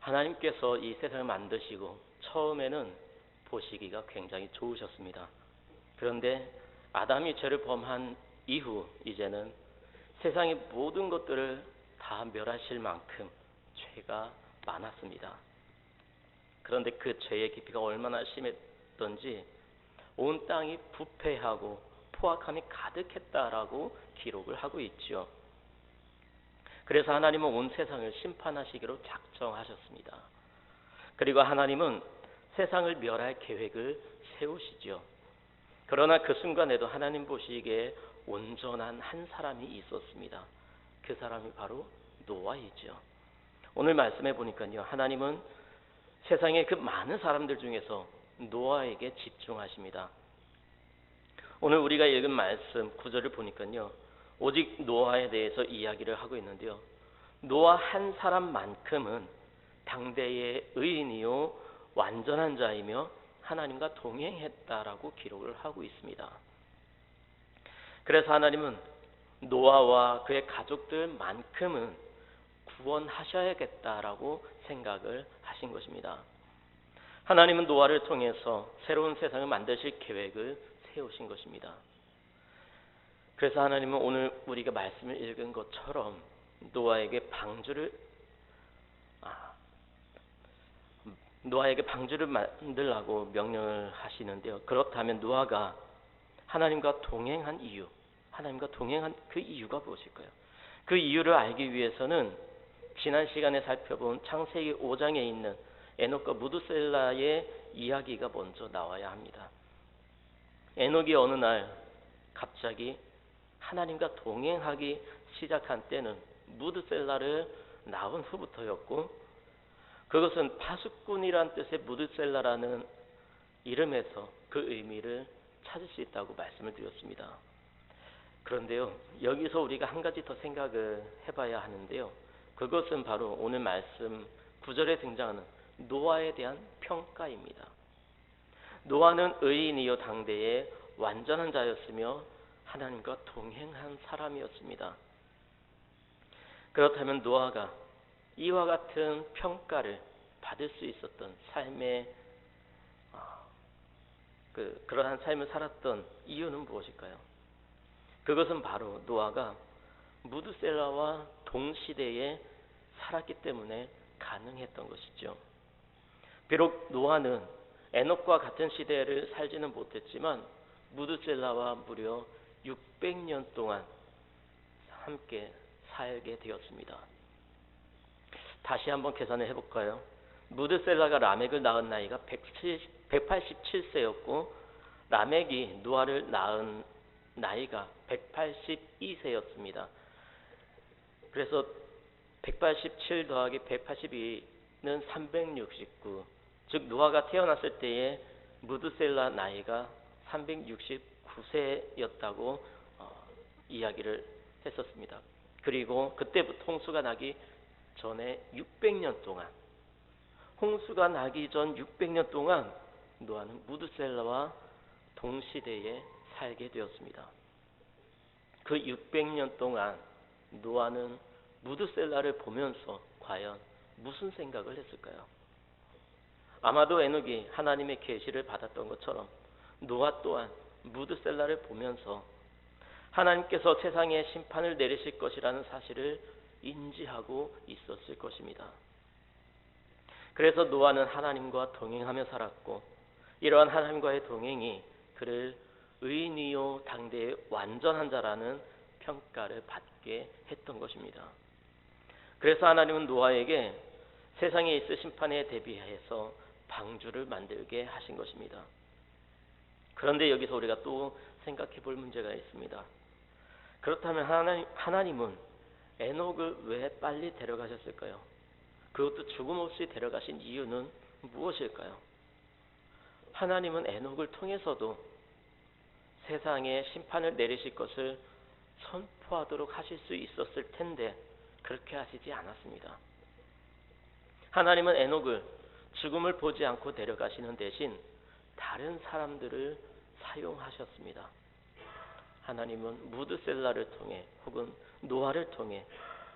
하나님께서 이 세상을 만드시고 처음에는 보시기가 굉장히 좋으셨습니다. 그런데 아담이 죄를 범한 이후 이제는 세상의 모든 것들을 다 멸하실 만큼 죄가 많았습니다. 그런데 그 죄의 깊이가 얼마나 심했던지 온 땅이 부패하고 포악함이 가득했다라고 기록을 하고 있죠. 그래서 하나님은 온 세상을 심판하시기로 작정하셨습니다. 그리고 하나님은 세상을 멸할 계획을 세우시죠. 그러나 그 순간에도 하나님 보시기에 온전한 한 사람이 있었습니다. 그 사람이 바로 노아이죠. 오늘 말씀해 보니까요, 하나님은 세상의 그 많은 사람들 중에서 노아에게 집중하십니다. 오늘 우리가 읽은 말씀 9절을 보니까요, 오직 노아에 대해서 이야기를 하고 있는데요, 노아 한 사람만큼은 당대의 의인이요 완전한 자이며 하나님과 동행했다라고 기록을 하고 있습니다. 그래서 하나님은 노아와 그의 가족들만큼은 구원하셔야겠다라고 생각을 하신 것입니다. 하나님은 노아를 통해서 새로운 세상을 만드실 계획을 세우신 것입니다. 그래서 하나님은 오늘 우리가 말씀을 읽은 것처럼 노아에게 방주를 만들라고 명령을 하시는데요. 그렇다면 노아가 하나님과 동행한 이유, 하나님과 동행한 그 이유가 무엇일까요? 그 이유를 알기 위해서는 지난 시간에 살펴본 창세기 5장에 있는 에녹과 무두셀라의 이야기가 먼저 나와야 합니다. 에녹이 어느 날 갑자기 하나님과 동행하기 시작한 때는 무두셀라를 낳은 후부터였고, 그것은 파수꾼이란 뜻의 무두셀라라는 이름에서 그 의미를 찾을 수 있다고 말씀을 드렸습니다. 그런데요, 여기서 우리가 한 가지 더 생각을 해봐야 하는데요, 그것은 바로 오늘 말씀 9절에 등장하는 노아에 대한 평가입니다. 노아는 의인이요 당대의 완전한 자였으며 하나님과 동행한 사람이었습니다. 그렇다면 노아가 이와 같은 평가를 받을 수 있었던 삶의 그러한 삶을 살았던 이유는 무엇일까요? 그것은 바로 노아가 무두셀라와 동시대에 살았기 때문에 가능했던 것이죠. 비록 노아는 에녹과 같은 시대를 살지는 못했지만 무두셀라와 무려 600년 동안 함께 살게 되었습니다. 다시 한번 계산을 해볼까요? 무드셀라가 라멕을 낳은 나이가 187세였고 라멕이 노아를 낳은 나이가 182세였습니다. 그래서 187 더하기 182는 369, 즉 노아가 태어났을 때에 무드셀라 나이가 369세였다고 이야기를 했었습니다. 그리고 그때부터 홍수가 나기 전에 600년 동안, 홍수가 나기 전 600년 동안 노아는 무드셀라와 동시대에 살게 되었습니다. 그 600년 동안 노아는 무드셀라를 보면서 과연 무슨 생각을 했을까요? 아마도 에녹이 하나님의 계시를 받았던 것처럼 노아 또한 무드셀라를 보면서 하나님께서 세상에 심판을 내리실 것이라는 사실을 인지하고 있었을 것입니다. 그래서 노아는 하나님과 동행하며 살았고, 이러한 하나님과의 동행이 그를 의인이요 당대의 완전한 자라는 평가를 받게 했던 것입니다. 그래서 하나님은 노아에게 세상에 있을 심판에 대비해서 방주를 만들게 하신 것입니다. 그런데 여기서 우리가 또 생각해 볼 문제가 있습니다. 그렇다면 하나님은 에녹을 왜 빨리 데려가셨을까요? 그것도 죽음 없이 데려가신 이유는 무엇일까요? 하나님은 에녹을 통해서도 세상에 심판을 내리실 것을 선포하도록 하실 수 있었을 텐데 그렇게 하시지 않았습니다. 하나님은 에녹을 죽음을 보지 않고 데려가시는 대신 다른 사람들을 사용하셨습니다. 하나님은 무드셀라를 통해 혹은 노아를 통해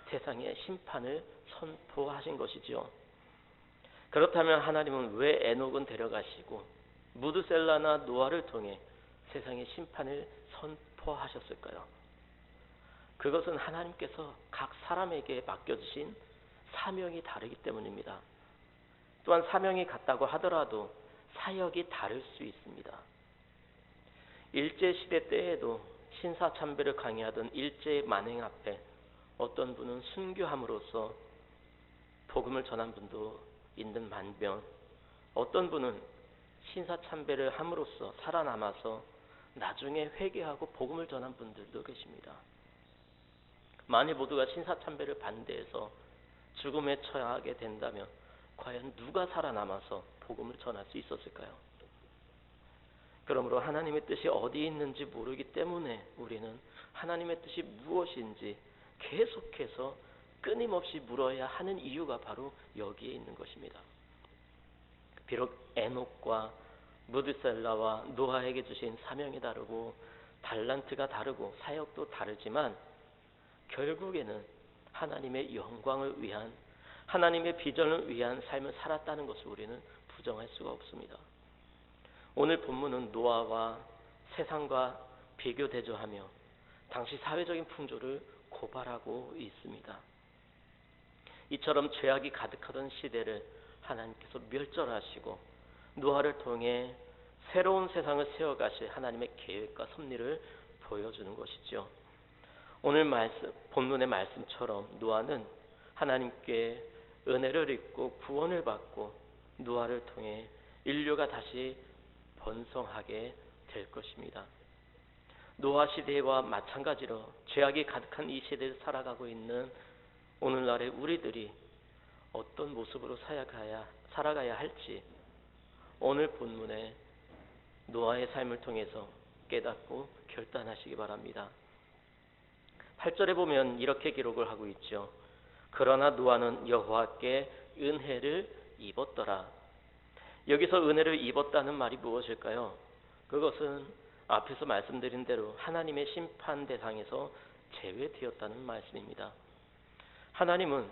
세상의 심판을 선포하신 것이죠. 그렇다면 하나님은 왜 에녹은 데려가시고 무드셀라나 노아를 통해 세상의 심판을 선포하셨을까요? 그것은 하나님께서 각 사람에게 맡겨주신 사명이 다르기 때문입니다. 또한 사명이 같다고 하더라도 사역이 다를 수 있습니다. 일제시대 때에도 신사참배를 강의하던 일제의 만행 앞에 어떤 분은 순교함으로써 복음을 전한 분도 있는 반면 어떤 분은 신사참배를 함으로써 살아남아서 나중에 회개하고 복음을 전한 분들도 계십니다. 만일 모두가 신사참배를 반대해서 죽음에 처하게 된다면 과연 누가 살아남아서 복음을 전할 수 있었을까요? 그러므로 하나님의 뜻이 어디 있는지 모르기 때문에 우리는 하나님의 뜻이 무엇인지 계속해서 끊임없이 물어야 하는 이유가 바로 여기에 있는 것입니다. 비록 에녹과 무드셀라와 노아에게 주신 사명이 다르고 달란트가 다르고 사역도 다르지만 결국에는 하나님의 영광을 위한 하나님의 비전을 위한 삶을 살았다는 것을 우리는 부정할 수가 없습니다. 오늘 본문은 노아와 세상과 비교 대조하며 당시 사회적인 풍조를 고발하고 있습니다. 이처럼 죄악이 가득하던 시대를 하나님께서 멸절하시고 노아를 통해 새로운 세상을 세워가실 하나님의 계획과 섭리를 보여주는 것이죠. 오늘 본문의 말씀처럼 노아는 하나님께 은혜를 입고 구원을 받고 노아를 통해 인류가 다시 번성하게 될 것입니다. 노아 시대와 마찬가지로 죄악이 가득한 이 시대를 살아가고 있는 오늘날의 우리들이 어떤 모습으로 살아가야 할지 오늘 본문의 노아의 삶을 통해서 깨닫고 결단하시기 바랍니다. 8절에 보면 이렇게 기록을 하고 있죠. 그러나 노아는 여호와께 은혜를 입었더라. 여기서 은혜를 입었다는 말이 무엇일까요? 그것은 앞에서 말씀드린 대로 하나님의 심판 대상에서 제외되었다는 말씀입니다. 하나님은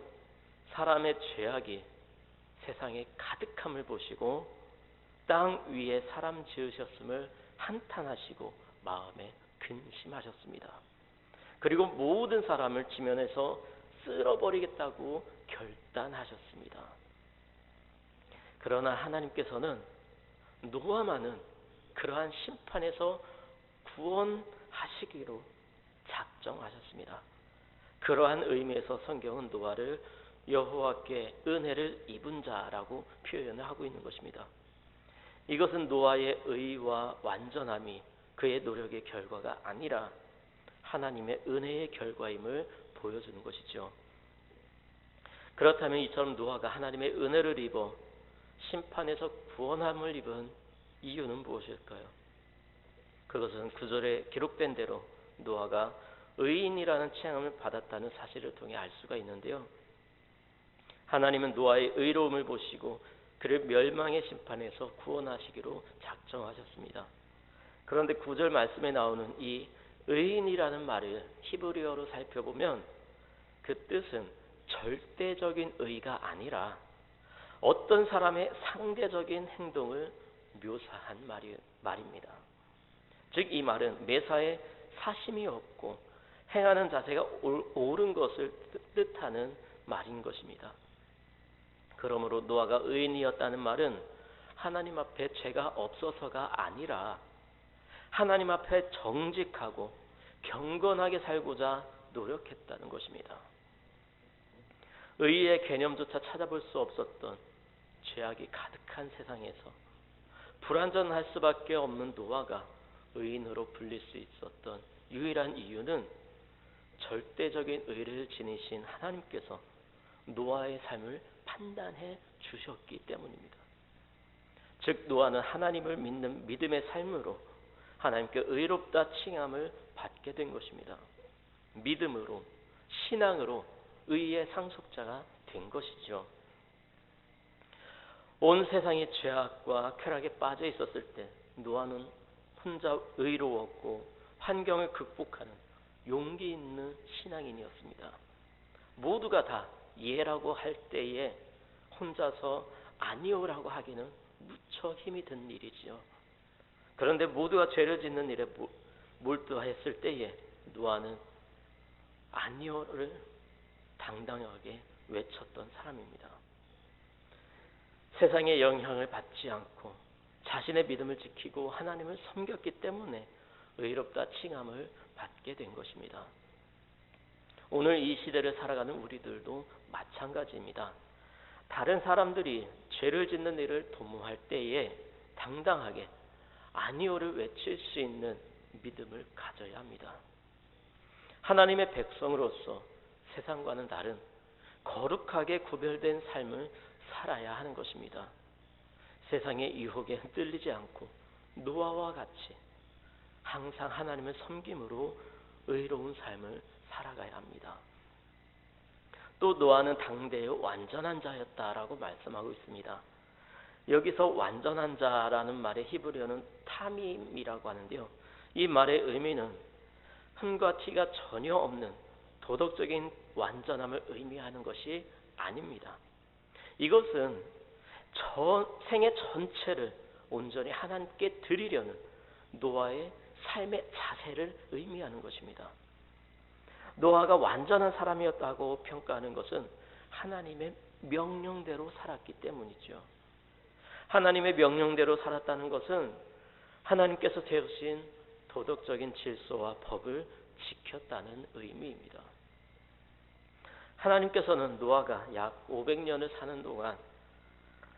사람의 죄악이 세상에 가득함을 보시고 땅 위에 사람 지으셨음을 한탄하시고 마음에 근심하셨습니다. 그리고 모든 사람을 지면에서 쓸어버리겠다고 결단하셨습니다. 그러나 하나님께서는 노아만은 그러한 심판에서 구원하시기로 작정하셨습니다. 그러한 의미에서 성경은 노아를 여호와께 은혜를 입은 자라고 표현을 하고 있는 것입니다. 이것은 노아의 의와 완전함이 그의 노력의 결과가 아니라 하나님의 은혜의 결과임을 보여주는 것이죠. 그렇다면 이처럼 노아가 하나님의 은혜를 입어 심판에서 구원함을 입은 이유는 무엇일까요? 그것은 구절에 기록된 대로 노아가 의인이라는 칭함을 받았다는 사실을 통해 알 수가 있는데요. 하나님은 노아의 의로움을 보시고 그를 멸망의 심판에서 구원하시기로 작정하셨습니다. 그런데 9절 말씀에 나오는 이 의인이라는 말을 히브리어로 살펴보면 그 뜻은 절대적인 의가 아니라 어떤 사람의 상대적인 행동을 묘사한 말입니다. 즉 이 말은 매사에 사심이 없고 행하는 자세가 옳은 것을 뜻하는 말인 것입니다. 그러므로 노아가 의인이었다는 말은 하나님 앞에 죄가 없어서가 아니라 하나님 앞에 정직하고 경건하게 살고자 노력했다는 것입니다. 의의 개념조차 찾아볼 수 없었던 죄악이 가득한 세상에서 불완전할 수밖에 없는 노아가 의인으로 불릴 수 있었던 유일한 이유는 절대적인 의를 지니신 하나님께서 노아의 삶을 판단해 주셨기 때문입니다. 즉 노아는 하나님을 믿는 믿음의 삶으로 하나님께 의롭다 칭함을 받게 된 것입니다. 믿음으로 신앙으로 의의 상속자가 된 것이죠. 온 세상이 죄악과 쾌락에 빠져 있었을 때 노아는 혼자 의로웠고 환경을 극복하는 용기 있는 신앙인이었습니다. 모두가 다 예라고 할 때에 혼자서 아니오라고 하기는 무척 힘이 든 일이지요. 그런데 모두가 죄를 짓는 일에 몰두했을 때에 노아는 아니오를 당당하게 외쳤던 사람입니다. 세상의 영향을 받지 않고 자신의 믿음을 지키고 하나님을 섬겼기 때문에 의롭다 칭함을 받게 된 것입니다. 오늘 이 시대를 살아가는 우리들도 마찬가지입니다. 다른 사람들이 죄를 짓는 일을 도모할 때에 당당하게 아니오를 외칠 수 있는 믿음을 가져야 합니다. 하나님의 백성으로서 세상과는 다른 거룩하게 구별된 삶을 살아야 하는 것입니다. 세상의 유혹에 흔들리지 않고 노아와 같이 항상 하나님을 섬김으로 의로운 삶을 살아가야 합니다. 또 노아는 당대의 완전한 자였다라고 말씀하고 있습니다. 여기서 완전한 자라는 말의 히브리어는 타밈이라고 하는데요. 이 말의 의미는 흠과 티가 전혀 없는 도덕적인 완전함을 의미하는 것이 아닙니다. 이것은 생애 전체를 온전히 하나님께 드리려는 노아의 삶의 자세를 의미하는 것입니다. 노아가 완전한 사람이었다고 평가하는 것은 하나님의 명령대로 살았기 때문이죠. 하나님의 명령대로 살았다는 것은 하나님께서 세우신 도덕적인 질서와 법을 지켰다는 의미입니다. 하나님께서는 노아가 약 500년을 사는 동안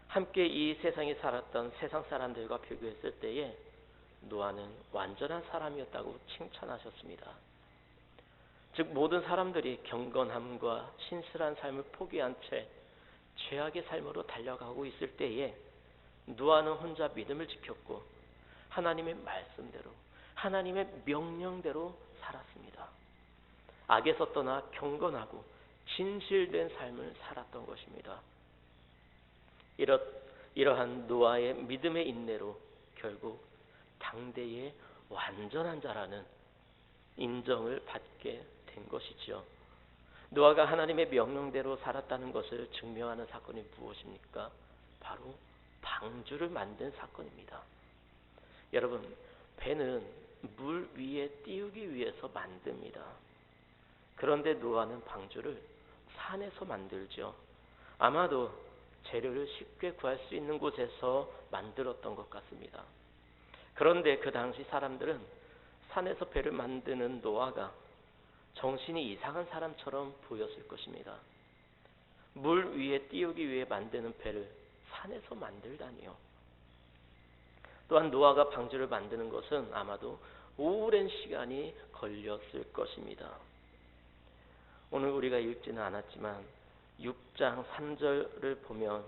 함께 이 세상에 살았던 세상 사람들과 비교했을 때에 노아는 완전한 사람이었다고 칭찬하셨습니다. 즉 모든 사람들이 경건함과 신실한 삶을 포기한 채 죄악의 삶으로 달려가고 있을 때에 노아는 혼자 믿음을 지켰고 하나님의 말씀대로 하나님의 명령대로 살았습니다. 악에서 떠나 경건하고 진실된 삶을 살았던 것입니다. 이러한 노아의 믿음의 인내로 결국 당대의 완전한 자라는 인정을 받게 된 것이지요. 노아가 하나님의 명령대로 살았다는 것을 증명하는 사건이 무엇입니까? 바로 방주를 만든 사건입니다. 여러분, 배는 물 위에 띄우기 위해서 만듭니다. 그런데 노아는 방주를 산에서 만들죠. 아마도 재료를 쉽게 구할 수 있는 곳에서 만들었던 것 같습니다. 그런데 그 당시 사람들은 산에서 배를 만드는 노아가 정신이 이상한 사람처럼 보였을 것입니다. 물 위에 띄우기 위해 만드는 배를 산에서 만들다니요. 또한 노아가 방주를 만드는 것은 아마도 오랜 시간이 걸렸을 것입니다. 오늘 우리가 읽지는 않았지만 6장 3절을 보면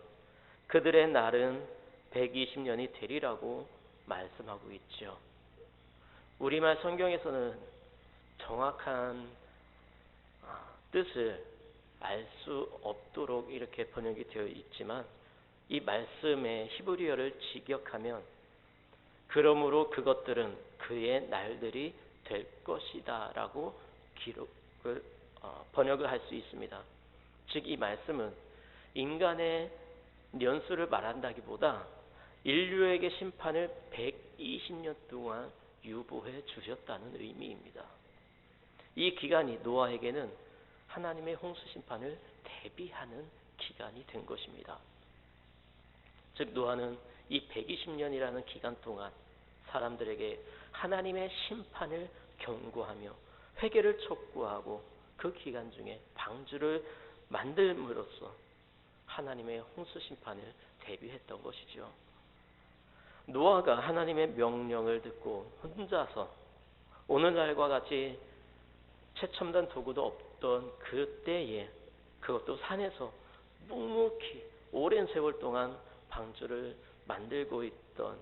그들의 날은 120년이 되리라고 말씀하고 있죠. 우리말 성경에서는 정확한 뜻을 알 수 없도록 이렇게 번역이 되어 있지만 이 말씀의 히브리어를 직역하면 그러므로 그것들은 그의 날들이 될 것이다 라고 번역을 할 수 있습니다. 즉 이 말씀은 인간의 년수를 말한다기보다 인류에게 심판을 120년 동안 유보해 주셨다는 의미입니다. 이 기간이 노아에게는 하나님의 홍수 심판을 대비하는 기간이 된 것입니다. 즉 노아는 이 120년이라는 기간 동안 사람들에게 하나님의 심판을 경고하며 회개를 촉구하고 그 기간 중에 방주를 만듦으로써 하나님의 홍수 심판을 대비했던 것이죠. 노아가 하나님의 명령을 듣고 혼자서 오늘날과 같이 최첨단 도구도 없던 그때에 그것도 산에서 묵묵히 오랜 세월 동안 방주를 만들고 있던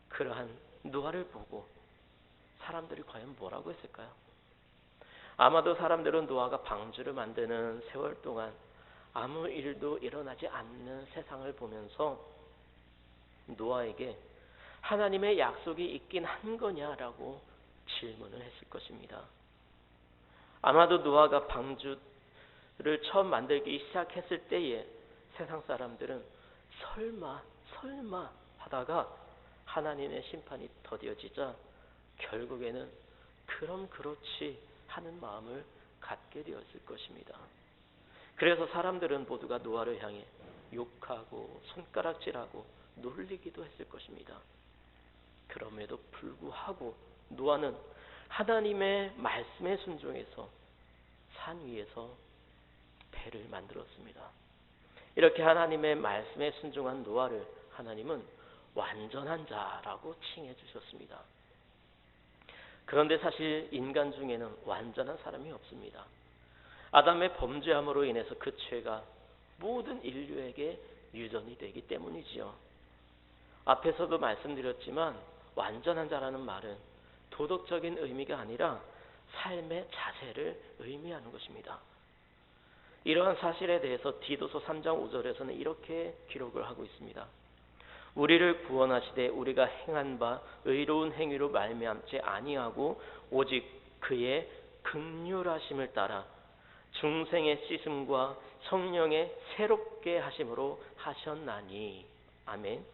그러한 노아를 보고 사람들이 과연 뭐라고 했을까요? 아마도 사람들은 노아가 방주를 만드는 세월 동안 아무 일도 일어나지 않는 세상을 보면서 노아에게 하나님의 약속이 있긴 한 거냐라고 질문을 했을 것입니다. 아마도 노아가 방주를 처음 만들기 시작했을 때에 세상 사람들은 설마 하다가 하나님의 심판이 더디어지자 결국에는 그럼 그렇지 하는 마음을 갖게 되었을 것입니다. 그래서 사람들은 모두가 노아를 향해 욕하고 손가락질하고 놀리기도 했을 것입니다. 그럼에도 불구하고 노아는 하나님의 말씀에 순종해서 산 위에서 배를 만들었습니다. 이렇게 하나님의 말씀에 순종한 노아를 하나님은 완전한 자라고 칭해 주셨습니다. 그런데 사실 인간 중에는 완전한 사람이 없습니다. 아담의 범죄함으로 인해서 그 죄가 모든 인류에게 유전이 되기 때문이지요. 앞에서도 말씀드렸지만 완전한 자라는 말은 도덕적인 의미가 아니라 삶의 자세를 의미하는 것입니다. 이러한 사실에 대해서 디도서 3장 5절에서는 이렇게 기록을 하고 있습니다. 우리를 구원하시되 우리가 행한 바 의로운 행위로 말미암지 아니하고 오직 그의 긍휼하심을 따라 중생의 씻음과 성령의 새롭게 하심으로 하셨나니. 아멘.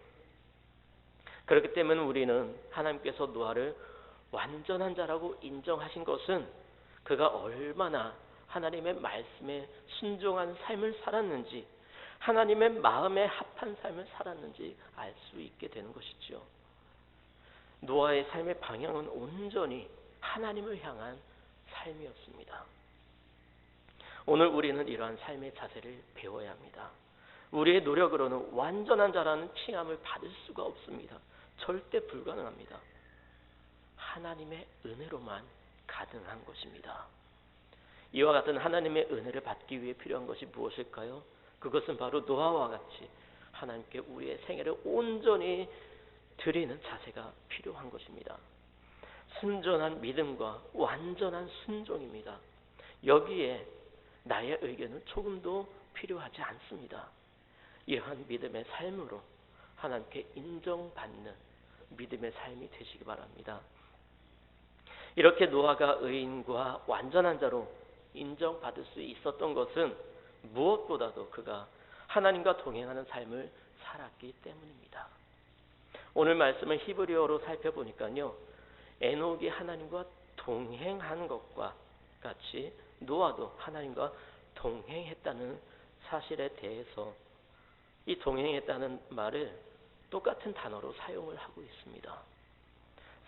그렇기 때문에 우리는 하나님께서 노아를 완전한 자라고 인정하신 것은 그가 얼마나 하나님의 말씀에 순종한 삶을 살았는지, 하나님의 마음에 합한 삶을 살았는지 알 수 있게 되는 것이지요. 노아의 삶의 방향은 온전히 하나님을 향한 삶이었습니다. 오늘 우리는 이러한 삶의 자세를 배워야 합니다. 우리의 노력으로는 완전한 자라는 칭함을 받을 수가 없습니다. 절대 불가능합니다. 하나님의 은혜로만 가능한 것입니다. 이와 같은 하나님의 은혜를 받기 위해 필요한 것이 무엇일까요? 그것은 바로 노아와 같이 하나님께 우리의 생애를 온전히 드리는 자세가 필요한 것입니다. 순전한 믿음과 완전한 순종입니다. 여기에 나의 의견은 조금도 필요하지 않습니다. 이러한 믿음의 삶으로 하나님께 인정받는 믿음의 삶이 되시기 바랍니다. 이렇게 노아가 의인과 완전한 자로 인정받을 수 있었던 것은 무엇보다도 그가 하나님과 동행하는 삶을 살았기 때문입니다. 오늘 말씀을 히브리어로 살펴보니까요, 에녹이 하나님과 동행한 것과 같이 노아도 하나님과 동행했다는 사실에 대해서 이 동행했다는 말을 똑같은 단어로 사용을 하고 있습니다.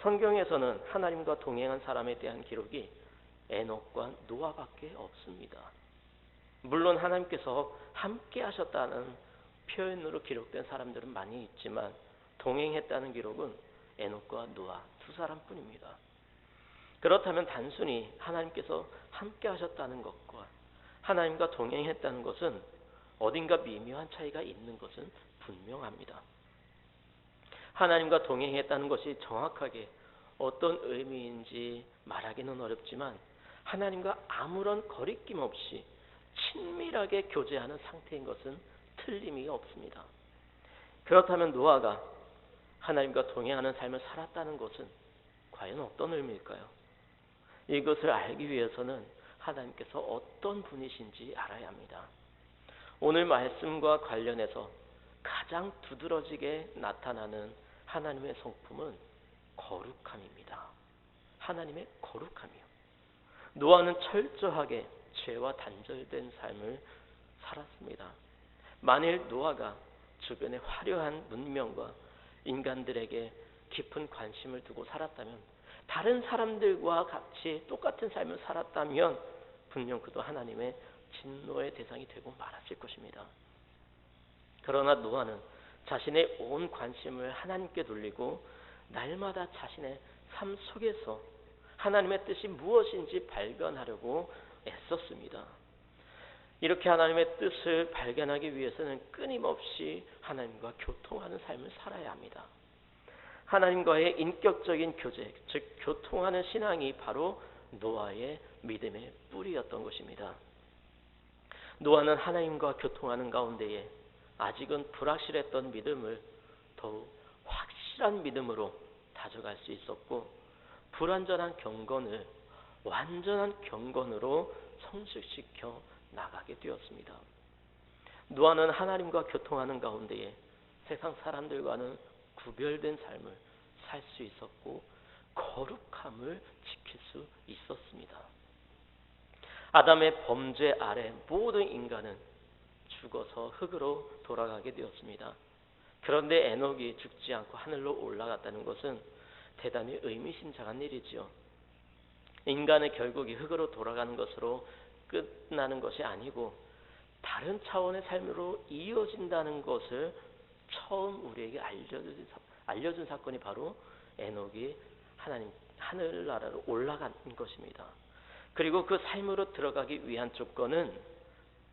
성경에서는 하나님과 동행한 사람에 대한 기록이 에녹과 노아밖에 없습니다. 물론 하나님께서 함께 하셨다는 표현으로 기록된 사람들은 많이 있지만 동행했다는 기록은 에녹과 노아 두 사람뿐입니다. 그렇다면 단순히 하나님께서 함께 하셨다는 것과 하나님과 동행했다는 것은 어딘가 미묘한 차이가 있는 것은 분명합니다. 하나님과 동행했다는 것이 정확하게 어떤 의미인지 말하기는 어렵지만 하나님과 아무런 거리낌 없이 친밀하게 교제하는 상태인 것은 틀림이 없습니다. 그렇다면 노아가 하나님과 동행하는 삶을 살았다는 것은 과연 어떤 의미일까요? 이것을 알기 위해서는 하나님께서 어떤 분이신지 알아야 합니다. 오늘 말씀과 관련해서 가장 두드러지게 나타나는 하나님의 성품은 거룩함입니다. 하나님의 거룩함이요. 노아는 철저하게 죄와 단절된 삶을 살았습니다. 만일 노아가 주변의 화려한 문명과 인간들에게 깊은 관심을 두고 살았다면, 다른 사람들과 같이 똑같은 삶을 살았다면 분명 그도 하나님의 진노의 대상이 되고 말았을 것입니다. 그러나 노아는 자신의 온 관심을 하나님께 돌리고 날마다 자신의 삶 속에서 하나님의 뜻이 무엇인지 발견하려고 애썼습니다. 이렇게 하나님의 뜻을 발견하기 위해서는 끊임없이 하나님과 교통하는 삶을 살아야 합니다. 하나님과의 인격적인 교제, 즉 교통하는 신앙이 바로 노아의 믿음의 뿌리였던 것입니다. 노아는 하나님과 교통하는 가운데에 아직은 불확실했던 믿음을 더욱 확실한 믿음으로 다져갈 수 있었고, 불완전한 경건을 완전한 경건으로 성숙시켜 나가게 되었습니다. 노아는 하나님과 교통하는 가운데에 세상 사람들과는 구별된 삶을 살 수 있었고 거룩함을 지킬 수 있었습니다. 아담의 범죄 아래 모든 인간은 죽어서 흙으로 돌아가게 되었습니다. 그런데 에녹이 죽지 않고 하늘로 올라갔다는 것은 대단히 의미심장한 일이지요. 인간의 결국이 흙으로 돌아가는 것으로 끝나는 것이 아니고 다른 차원의 삶으로 이어진다는 것을 처음 우리에게 알려준 사건이 바로 에녹이 하나님 하늘나라로 올라간 것입니다. 그리고 그 삶으로 들어가기 위한 조건은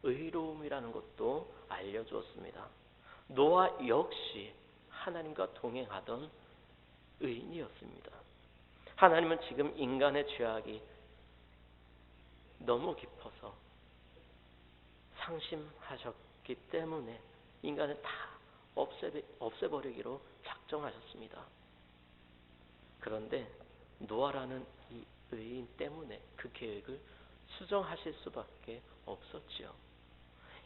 의로움이라는 것도 알려주었습니다. 노아 역시 하나님과 동행하던 의인이었습니다. 하나님은 지금 인간의 죄악이 너무 깊어서 상심하셨기 때문에 인간을 다 없애버리기로 작정하셨습니다. 그런데 노아라는 이 의인 때문에 그 계획을 수정하실 수밖에 없었지요.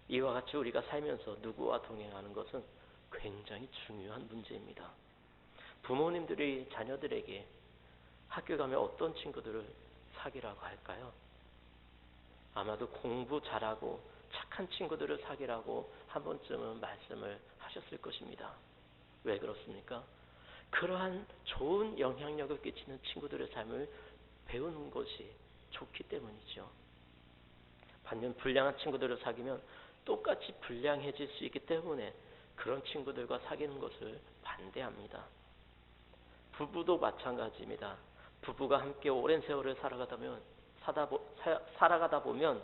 이와 같이 우리가 살면서 누구와 동행하는 것은 굉장히 중요한 문제입니다. 부모님들이 자녀들에게 학교 가면 어떤 친구들을 사귀라고 할까요? 아마도 공부 잘하고 착한 친구들을 사귀라고 한 번쯤은 말씀을 하셨을 것입니다. 왜 그렇습니까? 그러한 좋은 영향력을 끼치는 친구들의 삶을 배우는 것이 좋기 때문이죠. 반면 불량한 친구들을 사귀면 똑같이 불량해질 수 있기 때문에 그런 친구들과 사귀는 것을 반대합니다. 부부도 마찬가지입니다. 부부가 함께 오랜 세월을 살아가다 보면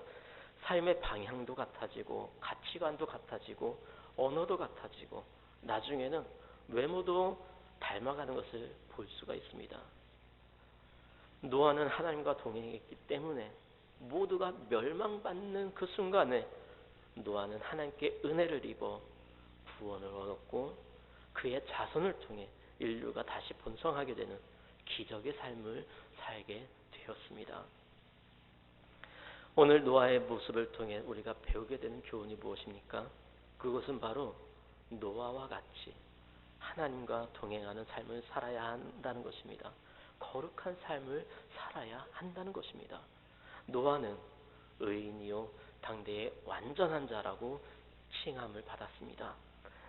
삶의 방향도 같아지고 가치관도 같아지고 언어도 같아지고 나중에는 외모도 닮아가는 것을 볼 수가 있습니다. 노아는 하나님과 동행했기 때문에 모두가 멸망받는 그 순간에 노아는 하나님께 은혜를 입어 구원을 얻었고 그의 자손을 통해 인류가 다시 번성하게 되는 기적의 삶을 살게 되었습니다. 오늘 노아의 모습을 통해 우리가 배우게 되는 교훈이 무엇입니까? 그것은 바로 노아와 같이 하나님과 동행하는 삶을 살아야 한다는 것입니다. 거룩한 삶을 살아야 한다는 것입니다. 노아는 의인이요 당대의 완전한 자라고 칭함을 받았습니다.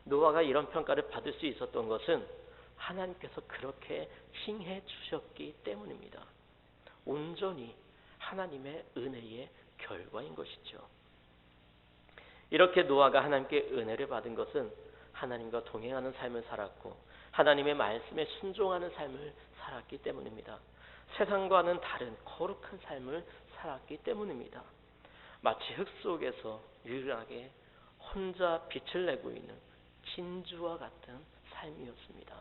노아가 이런 평가를 받을 수 있었던 것은 하나님께서 그렇게 칭해 주셨기 때문입니다. 온전히 하나님의 은혜의 결과인 것이죠. 이렇게 노아가 하나님께 은혜를 받은 것은 하나님과 동행하는 삶을 살았고 하나님의 말씀에 순종하는 삶을 살았기 때문입니다. 세상과는 다른 거룩한 삶을 살았기 때문입니다. 마치 흙 속에서 유일하게 혼자 빛을 내고 있는 진주와 같은 삶이었습니다.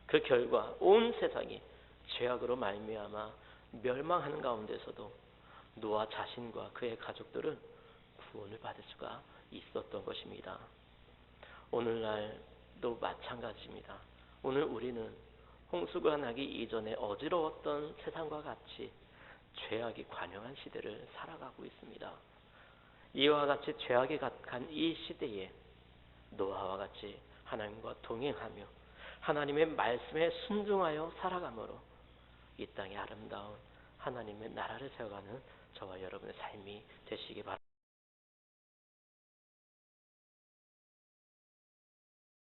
그 결과 온 세상이 죄악으로 말미암아 멸망하는 가운데서도 노아 자신과 그의 가족들은 구원을 받을 수가 있었던 것입니다. 오늘날도 마찬가지입니다. 오늘 우리는 홍수가 나기 이전에 어지러웠던 세상과 같이 죄악이 관영한 시대를 살아가고 있습니다. 이와 같이 죄악이 가득한 이 시대에 노아와 같이 하나님과 동행하며 하나님의 말씀에 순종하여 살아감으로 이 땅에 아름다운 하나님의 나라를 세워가는 저와 여러분의 삶이 되시기 바랍니다.